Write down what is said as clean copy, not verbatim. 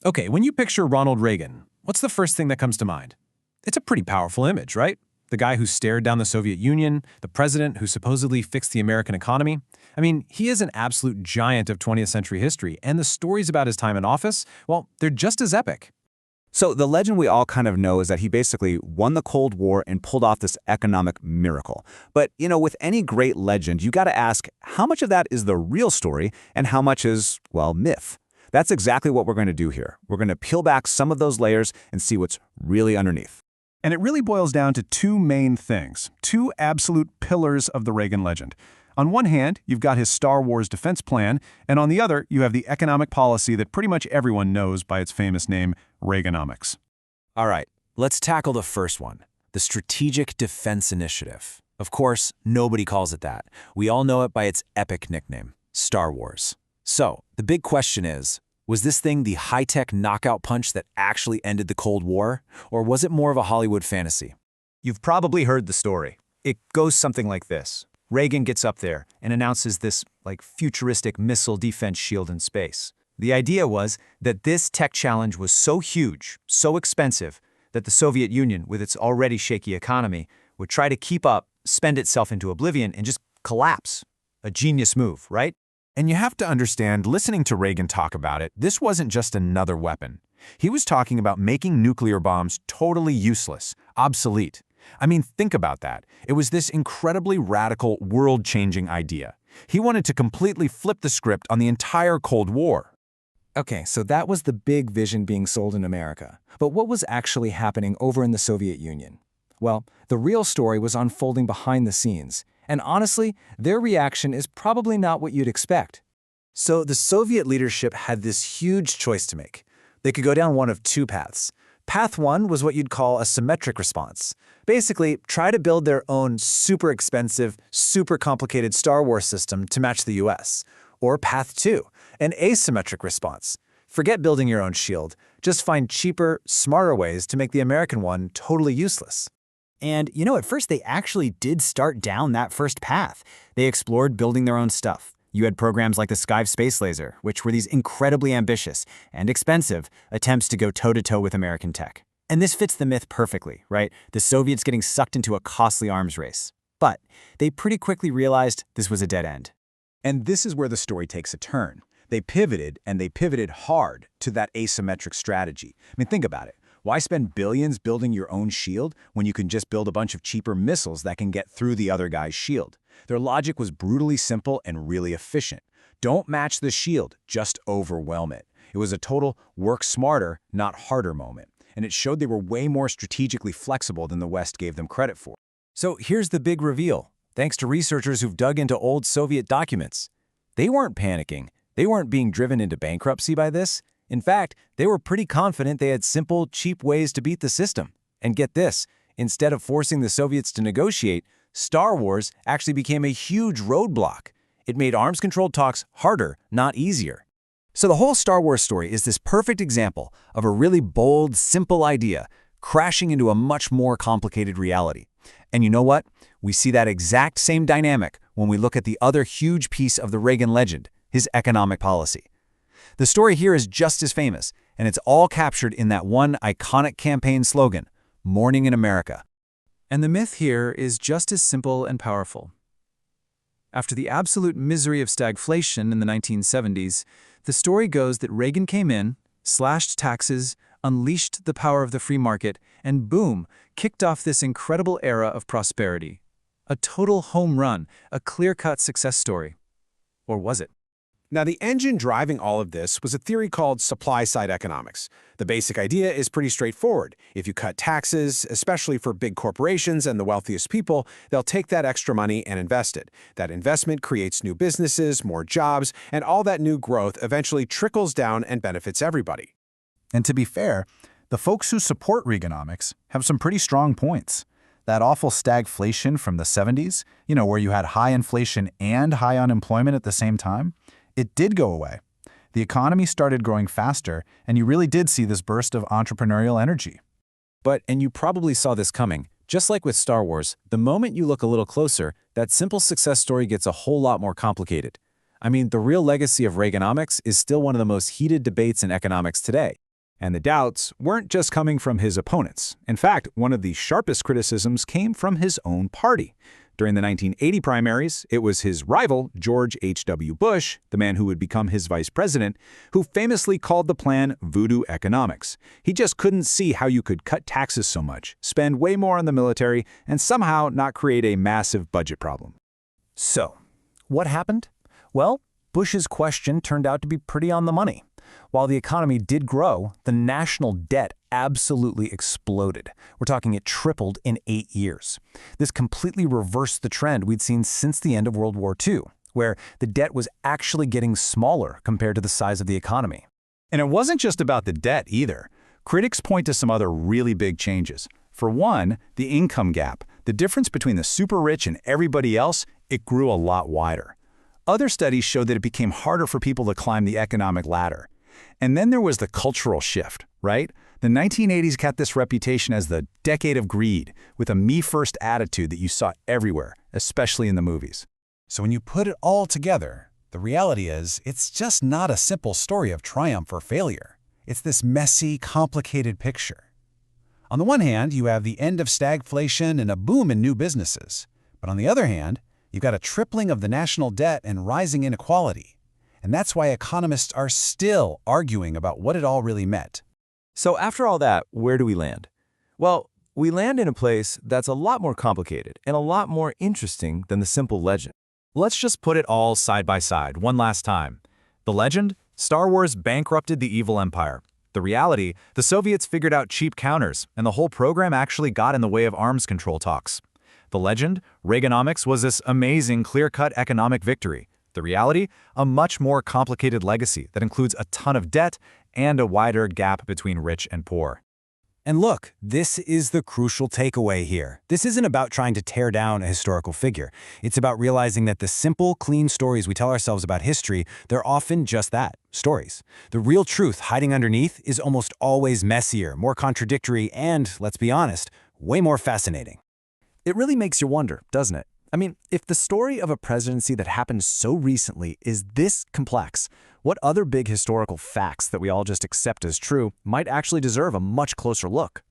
Okay, when you picture Ronald Reagan, what's the first thing that comes to mind? It's a pretty powerful image, right? The guy who stared down the Soviet Union, the president who supposedly fixed the American economy. I mean, he is an absolute giant of 20th century history, and the stories about his time in office, well, they're just as epic. So the legend we all kind of know is that he basically won the Cold War and pulled off this economic miracle. But, with any great legend, you got to ask how much of that is the real story and how much is, well, myth. That's exactly what we're going to do here. We're going to peel back some of those layers and see what's really underneath. And it really boils down to two main things, two absolute pillars of the Reagan legend. On one hand, you've got his Star Wars defense plan, and on the other, you have the economic policy that pretty much everyone knows by its famous name, Reaganomics. All right, let's tackle the first one, the Strategic Defense Initiative. Of course, nobody calls it that. We all know it by its epic nickname, Star Wars. So, the big question is, was this thing the high-tech knockout punch that actually ended the Cold War, or was it more of a Hollywood fantasy? You've probably heard the story. It goes something like this. Reagan gets up there and announces this, futuristic missile defense shield in space. The idea was that this tech challenge was so huge, so expensive, that the Soviet Union, with its already shaky economy, would try to keep up, spend itself into oblivion, and just collapse. A genius move, right? And you have to understand, listening to Reagan talk about it, this wasn't just another weapon. He was talking about making nuclear bombs totally useless, obsolete. I mean, think about that. It was this incredibly radical, world-changing idea. He wanted to completely flip the script on the entire Cold War. Okay, so that was the big vision being sold in America. But what was actually happening over in the Soviet Union? Well, the real story was unfolding behind the scenes. And honestly, their reaction is probably not what you'd expect. So the Soviet leadership had this huge choice to make. They could go down one of two paths. Path one was what you'd call a symmetric response. Basically, try to build their own super expensive, super complicated Star Wars system to match the US. Or path two, an asymmetric response. Forget building your own shield. Just find cheaper, smarter ways to make the American one totally useless. And, at first they actually did start down that first path. They explored building their own stuff. You had programs like the Skive space laser, which were these incredibly ambitious and expensive attempts to go toe-to-toe with American tech. And this fits the myth perfectly, right? The Soviets getting sucked into a costly arms race. But they pretty quickly realized this was a dead end. And this is where the story takes a turn. They pivoted, and they pivoted hard to that asymmetric strategy. I mean, think about it. Why spend billions building your own shield when you can just build a bunch of cheaper missiles that can get through the other guy's shield? Their logic was brutally simple and really efficient. Don't match the shield, just overwhelm it. It was a total work smarter, not harder moment. And it showed they were way more strategically flexible than the West gave them credit for. So here's the big reveal, thanks to researchers who've dug into old Soviet documents. They weren't panicking. They weren't being driven into bankruptcy by this. In fact, they were pretty confident they had simple, cheap ways to beat the system. And get this, instead of forcing the Soviets to negotiate, Star Wars actually became a huge roadblock. It made arms-control talks harder, not easier. So the whole Star Wars story is this perfect example of a really bold, simple idea crashing into a much more complicated reality. And you know what? We see that exact same dynamic when we look at the other huge piece of the Reagan legend, his economic policy. The story here is just as famous, and it's all captured in that one iconic campaign slogan, Morning in America. And the myth here is just as simple and powerful. After the absolute misery of stagflation in the 1970s, the story goes that Reagan came in, slashed taxes, unleashed the power of the free market, and boom, kicked off this incredible era of prosperity. A total home run, a clear-cut success story. Or was it? Now, the engine driving all of this was a theory called supply-side economics. The basic idea is pretty straightforward. If you cut taxes, especially for big corporations and the wealthiest people, they'll take that extra money and invest it. That investment creates new businesses, more jobs, and all that new growth eventually trickles down and benefits everybody. And to be fair, the folks who support Reaganomics have some pretty strong points. That awful stagflation from the 70s, where you had high inflation and high unemployment at the same time, it did go away. The economy started growing faster, and you really did see this burst of entrepreneurial energy. And you probably saw this coming, just like with Star Wars, the moment you look a little closer, that simple success story gets a whole lot more complicated. I mean, the real legacy of Reaganomics is still one of the most heated debates in economics today. And the doubts weren't just coming from his opponents. In fact, one of the sharpest criticisms came from his own party. During the 1980 primaries, it was his rival, George H.W. Bush, the man who would become his vice president, who famously called the plan voodoo economics. He just couldn't see how you could cut taxes so much, spend way more on the military, and somehow not create a massive budget problem. So, what happened? Well, Bush's question turned out to be pretty on the money. While the economy did grow, the national debt absolutely exploded. We're talking it tripled in 8 years. This completely reversed the trend we'd seen since the end of World War II, where the debt was actually getting smaller compared to the size of the economy. And it wasn't just about the debt either. Critics point to some other really big changes. For one, the income gap. The difference between the super rich and everybody else, it grew a lot wider. Other studies showed that it became harder for people to climb the economic ladder. And then there was the cultural shift, right? The 1980s got this reputation as the decade of greed, with a me-first attitude that you saw everywhere, especially in the movies. So when you put it all together, the reality is it's just not a simple story of triumph or failure. It's this messy, complicated picture. On the one hand, you have the end of stagflation and a boom in new businesses. But on the other hand, you've got a tripling of the national debt and rising inequality. And that's why economists are still arguing about what it all really meant. So after all that, where do we land? Well, we land in a place that's a lot more complicated and a lot more interesting than the simple legend. Let's just put it all side by side one last time. The legend? Star Wars bankrupted the evil empire. The reality? The Soviets figured out cheap counters, and the whole program actually got in the way of arms control talks. The legend? Reaganomics was this amazing, clear-cut economic victory. The reality? A much more complicated legacy that includes a ton of debt and a wider gap between rich and poor. And look, this is the crucial takeaway here. This isn't about trying to tear down a historical figure. It's about realizing that the simple, clean stories we tell ourselves about history, they're often just that, stories. The real truth hiding underneath is almost always messier, more contradictory, and, let's be honest, way more fascinating. It really makes you wonder, doesn't it? I mean, if the story of a presidency that happened so recently is this complex, what other big historical facts that we all just accept as true might actually deserve a much closer look?